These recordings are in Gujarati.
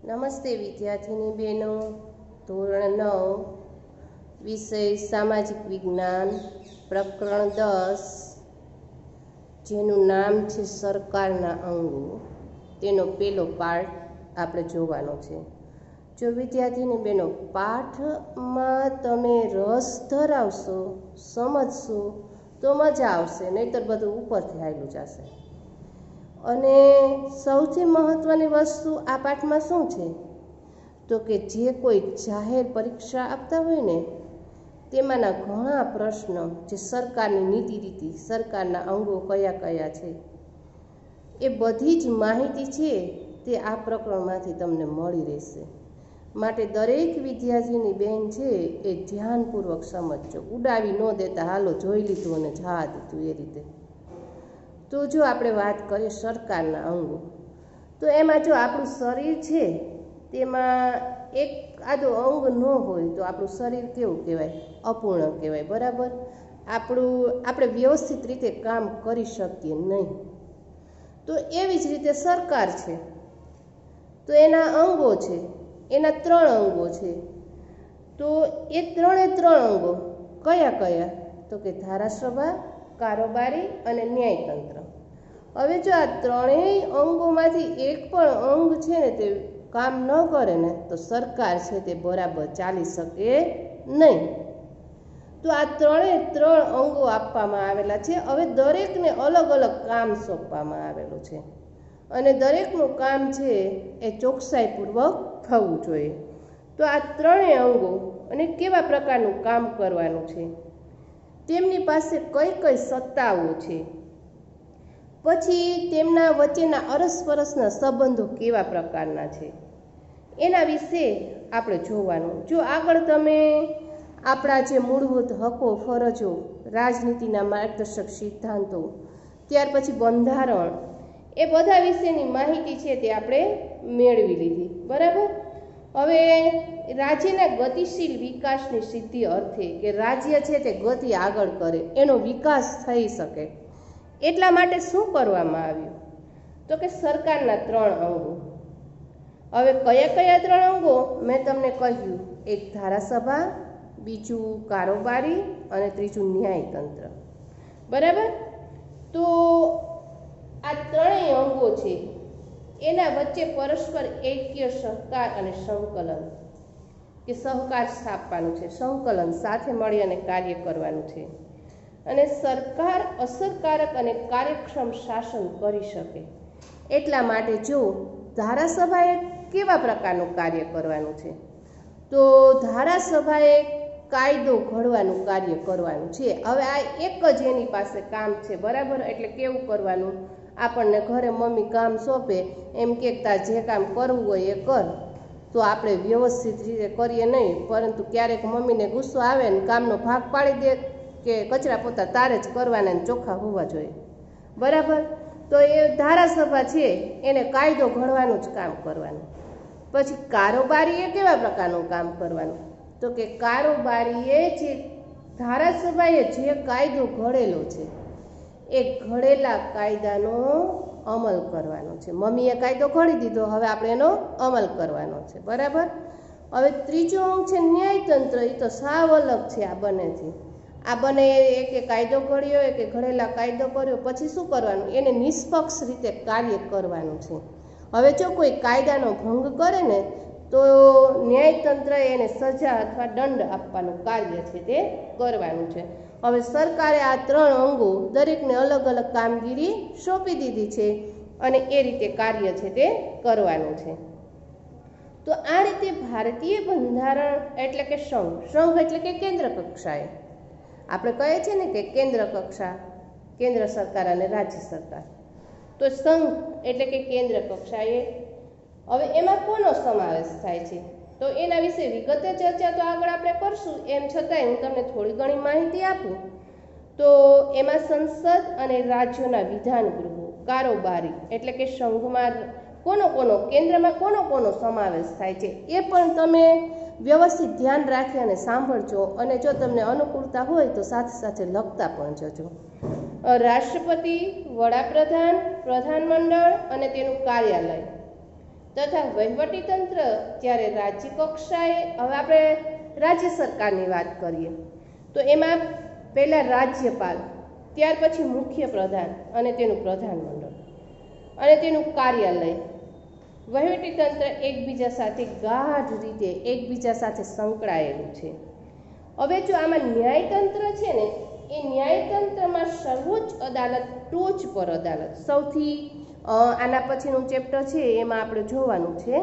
નમસ્તે વિદ્યાર્થીની બહેનો, ધોરણ 9 વિષય સામાજિક વિજ્ઞાન, પ્રકરણ 10, જેનું નામ છે સરકારના અંગો, તેનો પહેલો પાઠ આપણે જોવાનો છે. જો વિદ્યાર્થીની બહેનો પાઠમાં તમે રસ ધરાવશો, સમજશો તો મજા આવશે, નહીંતર બધું ઉપરથી હાલ્યું જશે. અને સૌથી મહત્ત્વની વસ્તુ આ પાઠમાં શું છે તો કે જે કોઈ જાહેર પરીક્ષા આપતા હોય ને તેમાંના ઘણા પ્રશ્નો, જે સરકારની નીતિ રીતિ, સરકારના અંગો કયા કયા છે, એ બધી જ માહિતી છે તે આ પ્રકરણમાંથી તમને મળી રહેશે. માટે દરેક વિદ્યાર્થીની બહેન છે એ ધ્યાનપૂર્વક સમજજો, ઉડાવી ન દેતા હાલો જોઈ લીધું અને જવા દીધું એ રીતે. તો જો આપણે વાત કરીએ સરકારના અંગો, તો એમાં જો આપણું શરીર છે તેમાં એક આદો અંગ ન હોય તો આપણું શરીર કેવું કહેવાય? અપૂર્ણ કહેવાય. બરાબર? આપણે વ્યવસ્થિત રીતે કામ કરી શકીએ નહીં. તો એવી જ રીતે સરકાર છે, તો એના અંગો છે, એના 3 અંગો છે. તો એ 3 અંગો કયા કયા? તો કે ધારાસભા, કારોબારી અને ન્યાયતંત્ર. હવે જો આ 3 અંગોમાંથી એક પણ અંગ છે ને તે કામ ન કરે ને તો સરકાર છે તે બરાબર ચાલી શકે નહીં. તો આ 3 અંગો આપવામાં આવેલા છે. હવે દરેકને અલગ અલગ કામ સોંપવામાં આવેલું છે અને દરેકનું કામ છે એ ચોકસાઈપૂર્વક થવું જોઈએ. તો આ 3 અંગો અને કેવા પ્રકારનું કામ કરવાનું છે, તેમની પાસે કઈ કઈ સત્તાઓ છે, પછી તેમના વચ્ચેના અરસપરસના સંબંધો કેવા પ્રકારના છે, એના વિશે આપણે જોવાનું. જો આગળ તમે આપણા જે મૂળભૂત હકો, ફરજો, રાજનીતિના માર્ગદર્શક સિદ્ધાંતો, ત્યાર પછી બંધારણ, એ બધા વિશેની માહિતી છે તે આપણે મેળવી લીધી. બરાબર? હવે રાજ્યના ગતિશીલ વિકાસની સિદ્ધિ અર્થે કે રાજ્ય છે તે ગતિ આગળ કરે, એનો વિકાસ થઈ શકે, એટલા માટે શું કરવામાં આવ્યું? તો કે સરકારના 3 અંગો. હવે કયા કયા 3 અંગો? મેં તમને કહ્યું, એક ધારાસભા, બીજું કારોબારી અને ત્રીજું ન્યાયતંત્ર. બરાબર? તો આ 3 અંગો છે એના વચ્ચે પરસ્પર ઐક્ય, સહકાર અને સંકલન, કે સહકાર સ્થાપવાનું છે, સંકલન, સાથે મળી અને કાર્ય કરવાનું છે. અને સરકાર અસરકારક અને કાર્યક્ષમ શાસન કરી શકે એટલા માટે જો ધારાસભાએ કેવા પ્રકારનું કાર્ય કરવાનું છે, તો ધારાસભાએ કાયદો ઘડવાનું કાર્ય કરવાનું છે. હવે આ એક જ એની પાસે કામ છે. બરાબર? એટલે કેવું કરવાનું? આપણને ઘરે મમ્મી કામ સોંપે એમ કે તાર જે કામ કરવું હોય એ કર, તો આપણે વ્યવસ્થિત રીતે કરીએ નહીં, પરંતુ ક્યારેક મમ્મીને ગુસ્સો આવે ને કામનો ભાગ પાડી દે કે કચરા પોતા તારે જ કરવાના ને ચોખ્ખા હોવા જોઈએ. બરાબર? તો એ ધારાસભા છે એને કાયદો ઘડવાનું જ કામ કરવાનું. પછી કારોબારીએ કેવા પ્રકારનું કામ કરવાનું? તો કે કારોબારીએ જે ધારાસભાએ જે કાયદો ઘડેલો છે એ ઘડેલા કાયદાનો અમલ કરવાનો છે. મમ્મીએ કાયદો ઘડી દીધો, હવે આપણે એનો અમલ કરવાનો છે. બરાબર? હવે ત્રીજો અંગ છે ન્યાયતંત્ર. એ તો સાવ અલગ છે આ બંનેથી. આ બંને એકે કાયદો ઘડ્યો, એકે ઘડેલા કાયદો કર્યો, પછી શું કરવાનું? એને નિષ્પક્ષ રીતે કાર્ય કરવાનું છે. હવે જો કોઈ કાયદાનો ભંગ કરે ને તો ન્યાયતંત્ર એને સજા અથવા દંડ આપવાનું કાર્ય છે તે કરવાનું છે. હવે સરકારે આ 3 અંગો દરેકને અલગ અલગ કામગીરી સોંપી દીધી છે અને એ રીતે કાર્ય છે તે કરવાનું છે. તો આ રીતે ભારતીય બંધારણ એટલે કે સંઘ એટલે કે કેન્દ્ર કક્ષાએ, આપણે કહીએ છીએ ને કે કેન્દ્ર કક્ષા, કેન્દ્ર સરકાર અને રાજ્ય સરકાર, તો સંઘ એટલે કે કેન્દ્ર કક્ષાએ. હવે એમાં કોનો સમાવેશ થાય છે તો એના વિશે વિગતે ચર્ચા તો આગળ આપણે કરશું. એમ છતાંય હું તમને થોડી ઘણી માહિતી આપું તો એમાં સંસદ અને રાજ્યોના વિધાન ગૃહો, કારોબારી એટલે કે સંઘમાં કોનો કેન્દ્રમાં કોનો સમાવેશ થાય છે એ પણ તમે વ્યવસ્થિત ધ્યાન રાખી અને સાંભળજો. અને જો તમને અનુકૂળતા હોય તો સાથે સાથે લખતા પણ જજો. રાષ્ટ્રપતિ, વડાપ્રધાન, પ્રધાનમંડળ અને તેનું કાર્યાલય તથા વહીવટી તંત્ર જ્યારે રાજ્ય કક્ષાએ, હવે આપણે રાજ્ય સરકારની વાત કરીએ તો એમાં પહેલા રાજ્યપાલ, ત્યાર પછી મુખ્ય પ્રધાન અને તેનું પ્રધાનમંડળ અને તેનું કાર્યાલય. વહીવટી તંત્ર એકબીજા સાથે ગાઢ રીતે એકબીજા સાથે સંકળાયેલું છે. હવે જો આમાં ન્યાયતંત્ર છે ને, એ ન્યાયતંત્રમાં સર્વોચ્ચ અદાલત, ટોચ પર અદાલત, સૌથી આના પછીનું ચેપ્ટર છે એમાં આપણે જોવાનું છે.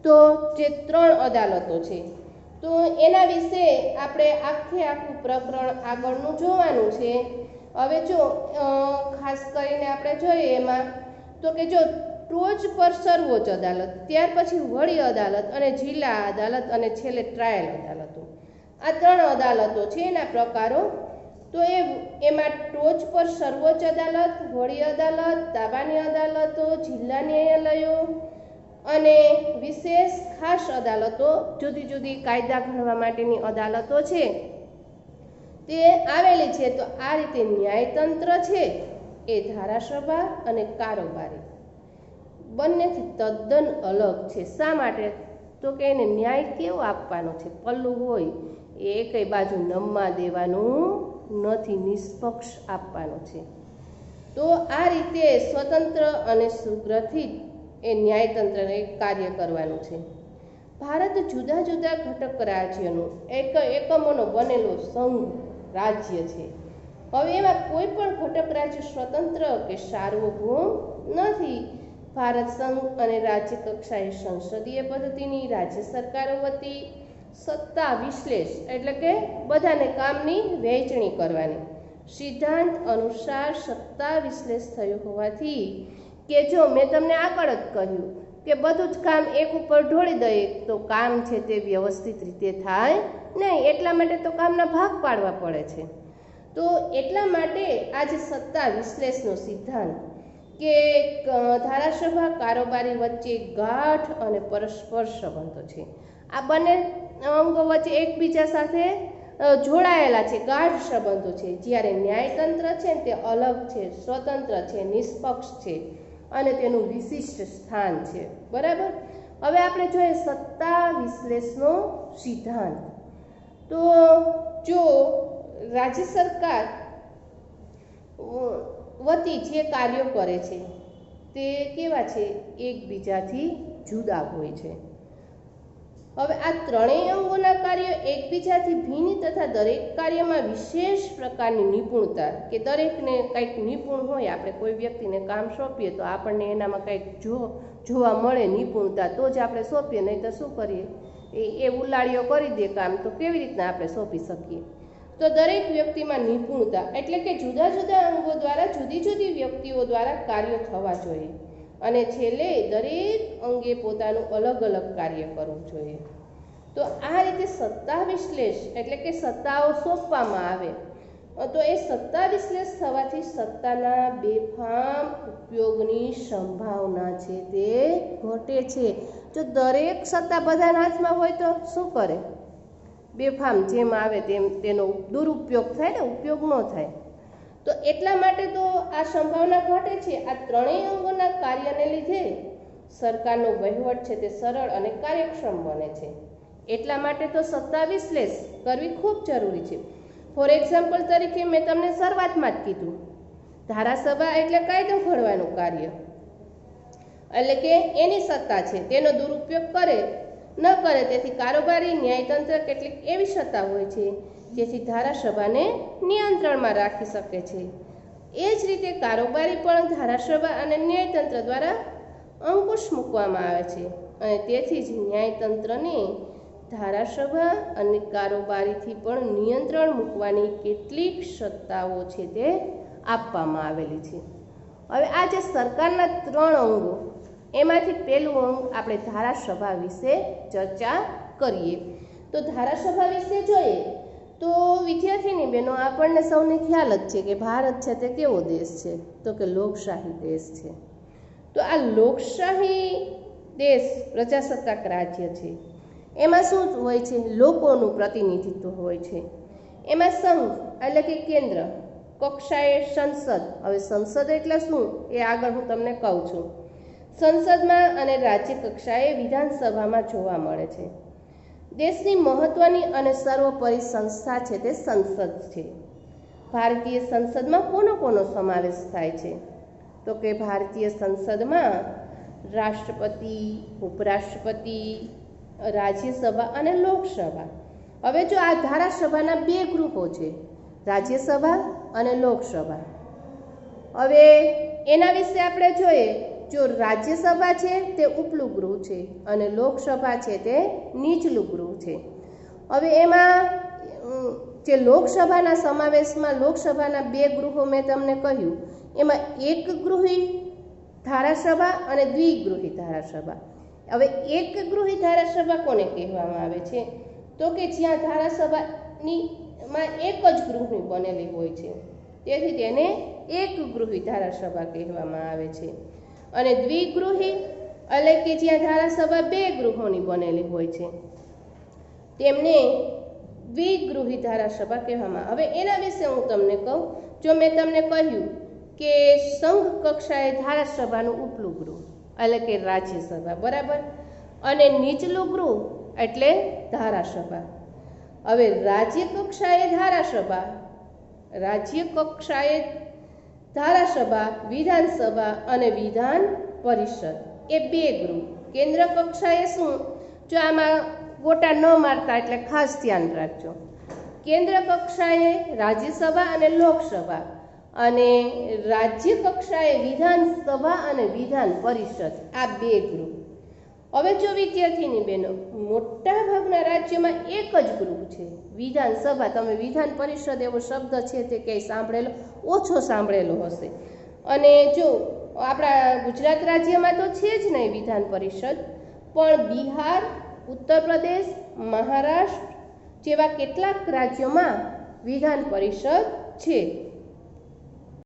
તો જે 3 અદાલતો છે તો એના વિશે આપણે આખું પ્રકરણ આગળનું જોવાનું છે. હવે જો ખાસ કરીને આપણે જોઈએ એમાં તો કે જો ટોચ પર સર્વોચ્ચ અદાલત, ત્યાર પછી વડી અદાલત અને જિલ્લા અદાલત અને છેલ્લે ટ્રાયલ અદાલતો, આ 3 અદાલતો છે એના પ્રકારો. તો એમાં ટોચ પર સર્વોચ્ચ અદાલત, વડી અદાલત, તાબાની અદાલતો, જિલ્લા ન્યાયાલયો અને વિશેષ ખાસ અદાલતો, જુદી જુદી કાયદા ઘડવા માટેની અદાલતો છે તે આવેલી છે. તો આ રીતે ન્યાયતંત્ર છે એ ધારાસભા અને કારોબારી બંનેથી તદ્દન અલગ છે. શા માટે? તો કે એને ન્યાય કેવો આપવાનો છે, પલ્લું હોય એ કઈ બાજુ નમવા દેવાનું નથી, નિષ્પક્ષ આપવાનો છે. તો આ રીતે સ્વતંત્ર અને સુગ્રહિત એ ન્યાયતંત્રને કાર્ય કરવાનું છે. ભારત જુદા જુદા ઘટક રાજ્યનું એકમોનો બનેલો સંઘ રાજ્ય છે. હવે એમાં કોઈ પણ ઘટક રાજ્ય સ્વતંત્ર કે સાર્વભૌમ નથી. ભારત સંઘ અને રાજ્ય કક્ષાએ સંસદીય પદ્ધતિની રાજ્ય સરકારો વતી સત્તા વિશ્લેષ એટલે કે બધાને કામની વહેંચણી કરવાની સિદ્ધાંત અનુસાર સત્તા વિશ્લેષ થયો હોવાથી કે જો મેં તમને આગળ જ કહ્યું કે બધું જ કામ એક ઉપર ઢોળી દઈએ તો કામ છે તે વ્યવસ્થિત રીતે થાય નહીં, એટલા માટે તો કામના ભાગ પાડવા પડે છે. તો એટલા માટે આ જે સત્તા વિશ્લેષનો સિદ્ધાંત કે ધારાસભા કારોબારી વચ્ચે ગાઢ અને પરસ્પર સંબંધો છે. આ બંને અંગો વચ્ચે એકબીજા સાથે જોડાયેલા છે, ગાઢ સંબંધો છે. જ્યારે ન્યાયતંત્ર છે તે અલગ છે, સ્વતંત્ર છે, નિષ્પક્ષ છે અને તેનું વિશિષ્ટ સ્થાન છે. બરાબર. હવે આપણે જોઈએ સત્તા વિશ્લેષનો સિદ્ધાંત. તો જો રાજ્ય સરકાર વતી જે કાર્યો કરે છે તે કેવા છે, એકબીજાથી જુદા હોય છે. હવે આ ત્રણેય અંગોના કાર્યો એકબીજાથી ભિન્ન તથા દરેક કાર્યમાં વિશેષ પ્રકારની નિપુણતા, કે દરેકને કંઈક નિપુણ હોય. આપણે કોઈ વ્યક્તિને કામ સોંપીએ તો આપણને એનામાં કંઈક જોવા મળે નિપુણતા, તો જ આપણે સોંપીએ, નહીં તો શું કરીએ, એ ઉલાળીઓ કરી દે કામ, તો કેવી રીતના આપણે સોંપી શકીએ. તો દરેક વ્યક્તિમાં નિપુણતા એટલે કે જુદા જુદા અંગો દ્વારા જુદી જુદી વ્યક્તિઓ દ્વારા કાર્યો થવા જોઈએ અને છેલ્લે દરેક અંગે પોતાનું અલગ અલગ કાર્ય કરવું જોઈએ. તો આ રીતે સત્તા વિશ્લેષ એટલે કે સત્તાઓ સોંપવામાં આવે તો એ સત્તા વિશ્લેષ થવાથી સત્તાના બેફામ ઉપયોગની સંભાવના છે તે ઘટે છે. જો દરેક સત્તા બધાના હાથમાં હોય તો શું કરે, બેફામ જેમ આવે તેમ તેનો દુરુપયોગ થાય ને, ઉપયોગ ન થાય. તો એટલા માટે તો આ સંભાવના ઘટે છે. આ ત્રણેય અંગોના કાર્યને લીધે સરકારનો વહીવટ છે તે સરળ અને કાર્યક્ષમ બને છે. એટલા માટે તો સત્તા વિશ્લેષ કરવી ખૂબ જરૂરી છે. ફોર એક્ઝામ્પલ તરીકે મેં તમને શરૂઆતમાં જ કીધું, ધારાસભા એટલે કાયદો ઘડવાનું કાર્ય, એટલે કે એની સત્તા છે તેનો દુરુપયોગ કરે ન કરે. તેથી કારોબારી ન્યાયતંત્ર કેટલીક એવી સત્તા હોય છે જેથી ધારાસભાને નિયંત્રણમાં રાખી શકે છે. એ જ રીતે કારોબારી પણ ધારાસભા અને ન્યાયતંત્ર દ્વારા અંકુશ મૂકવામાં આવે છે અને તેથી જ ન્યાયતંત્રને ધારાસભા અને કારોબારીથી પણ નિયંત્રણ મૂકવાની કેટલીક સત્તાઓ છે તે આપવામાં આવેલી છે. હવે આ જે સરકારના 3 અંગો એમાંથી પહેલું અંગ આપણે ધારાસભા વિશે ચર્ચા કરીએ. તો ધારાસભા વિશે જોઈએ તો વિદ્યાર્થીની બહેનો આપણને સૌને ખ્યાલ જ છે કે ભારત છે તે કેવો દેશ છે, તો કે લોકશાહી દેશ છે. તો આ લોકશાહી દેશ પ્રજાસત્તાક રાજ્ય છે. એમાં શું હોય છે, લોકોનું પ્રતિનિધિત્વ હોય છે. એમાં સંઘ એટલે કે કેન્દ્ર કક્ષાએ સંસદ. હવે સંસદ એટલે શું એ આગળ હું તમને કહું છું. સંસદમાં અને રાજ્ય કક્ષાએ વિધાનસભામાં જોવા મળે છે. દેશની મહત્વની અને સર્વોપરી સંસ્થા છે તે સંસદ છે. ભારતીય સંસદમાં કોનો સમાવેશ થાય છે? તો કે ભારતીય સંસદમાં રાષ્ટ્રપતિ, ઉપરાષ્ટ્રપતિ, રાજ્યસભા અને લોકસભા. હવે જો આ ધારાસભાના બે ગ્રુપો છે, રાજ્યસભા અને લોકસભા. હવે એના વિશે આપણે જોઈએ, જો રાજ્યસભા છે તે ઉપલું ગૃહ છે અને લોકસભા છે તે નીચલું ગૃહ છે. હવે એમાં જે લોકસભાના સમાવેશમાં લોકસભાના બે ગૃહો મેં તમને કહ્યું, એમાં એક ગૃહી ધારાસભા અને દ્વિગૃહી ધારાસભા. હવે એક ગૃહી ધારાસભા કોને કહેવામાં આવે છે? તો કે જ્યાં ધારાસભાની એક જ ગૃહની બનેલી હોય છે, તેથી તેને એક ગૃહી ધારાસભા કહેવામાં આવે છે. અને દ્વિગૃહી એટલે કે જ્યાં ધારાસભા બે ગૃહોની બનેલી હોય છે, તેમને દ્વિગૃહી ધારાસભા કહેવામાં. હવે એના વિશે હું તમને કહું. જો મેં તમને કહ્યું કે સંઘ કક્ષાએ ધારાસભાનું ઉપલું ગૃહ એટલે કે રાજ્યસભા, બરાબર, અને નીચલું ગૃહ એટલે ધારાસભા. હવે રાજ્ય કક્ષાએ ધારાસભા, વિધાનસભા અને વિધાન પરિષદ એ બે ગૃહ. કેન્દ્ર કક્ષાએ શું? જો આમાં ગોટા ન મારતા એટલે ખાસ ધ્યાન રાખજો. કેન્દ્ર કક્ષાએ રાજ્યસભા અને લોકસભા, અને રાજ્ય કક્ષાએ વિધાનસભા અને વિધાન પરિષદ, આ બે ગૃહ. હવે જો વિદ્યાર્થીની બહેનો, મોટા ભાગના રાજ્યોમાં એક જ ગૃહ છે, વિધાનસભા. તમે વિધાન પરિષદ એવો શબ્દ છે તે ક્યાંય સાંભળેલો? ઓછો સાંભળેલો હશે. અને જો આપણા ગુજરાત રાજ્યમાં તો છે જ નહીં વિધાન પરિષદ, પણ બિહાર, ઉત્તર પ્રદેશ, મહારાષ્ટ્ર જેવા કેટલાક રાજ્યોમાં વિધાન પરિષદ છે.